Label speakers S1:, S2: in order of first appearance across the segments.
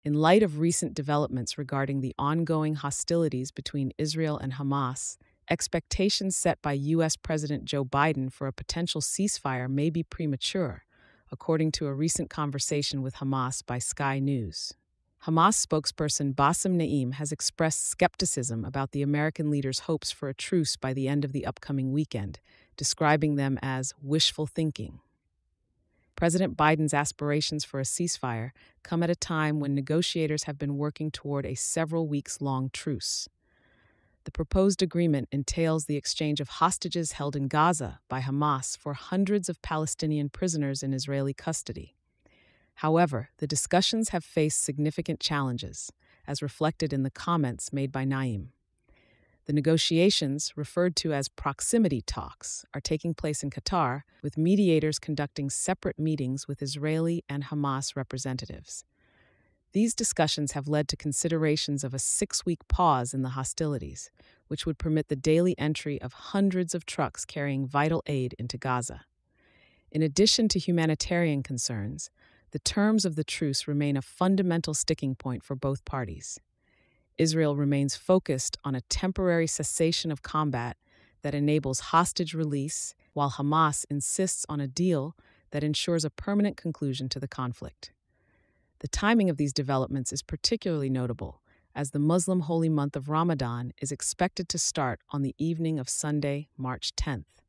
S1: In light of recent developments regarding the ongoing hostilities between Israel and Hamas, expectations set by U.S. President Joe Biden for a potential ceasefire may be premature, according to a recent conversation with Hamas by Sky News. Hamas spokesperson Basem Naim has expressed skepticism about the American leader's hopes for a truce by the end of the upcoming weekend, describing them as wishful thinking. President Biden's aspirations for a ceasefire come at a time when negotiators have been working toward a several weeks-long truce. The proposed agreement entails the exchange of hostages held in Gaza by Hamas for hundreds of Palestinian prisoners in Israeli custody. However, the discussions have faced significant challenges, as reflected in the comments made by Naim. The negotiations, referred to as proximity talks, are taking place in Qatar, with mediators conducting separate meetings with Israeli and Hamas representatives. These discussions have led to considerations of a 6-week pause in the hostilities, which would permit the daily entry of hundreds of trucks carrying vital aid into Gaza. In addition to humanitarian concerns, the terms of the truce remain a fundamental sticking point for both parties. Israel remains focused on a temporary cessation of combat that enables hostage release, while Hamas insists on a deal that ensures a permanent conclusion to the conflict. The timing of these developments is particularly notable, as the Muslim holy month of Ramadan is expected to start on the evening of Sunday, March 10th.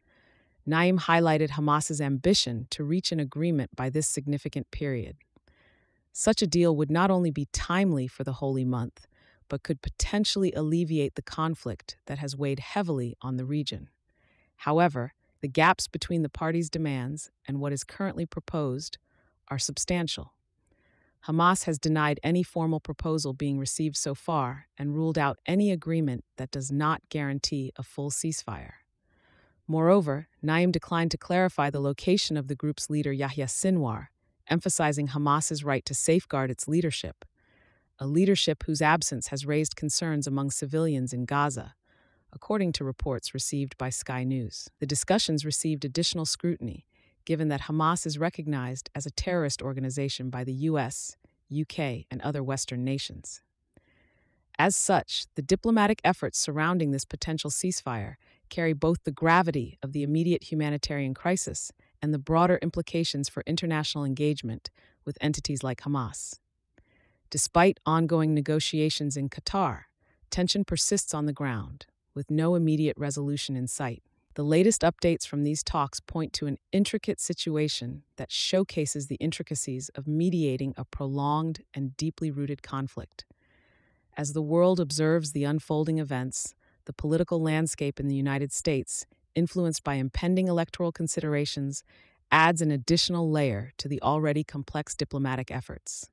S1: Naim highlighted Hamas's ambition to reach an agreement by this significant period. Such a deal would not only be timely for the holy month, but could potentially alleviate the conflict that has weighed heavily on the region. However, the gaps between the parties' demands and what is currently proposed are substantial. Hamas has denied any formal proposal being received so far and ruled out any agreement that does not guarantee a full ceasefire. Moreover, Naim declined to clarify the location of the group's leader Yahya Sinwar, emphasizing Hamas's right to safeguard its leadership, a leadership whose absence has raised concerns among civilians in Gaza, according to reports received by Sky News. The discussions received additional scrutiny, given that Hamas is recognized as a terrorist organization by the US, UK, and other Western nations. As such, the diplomatic efforts surrounding this potential ceasefire carry both the gravity of the immediate humanitarian crisis and the broader implications for international engagement with entities like Hamas. Despite ongoing negotiations in Qatar, tension persists on the ground, with no immediate resolution in sight. The latest updates from these talks point to an intricate situation that showcases the intricacies of mediating a prolonged and deeply rooted conflict. As the world observes the unfolding events, the political landscape in the United States, influenced by impending electoral considerations, adds an additional layer to the already complex diplomatic efforts.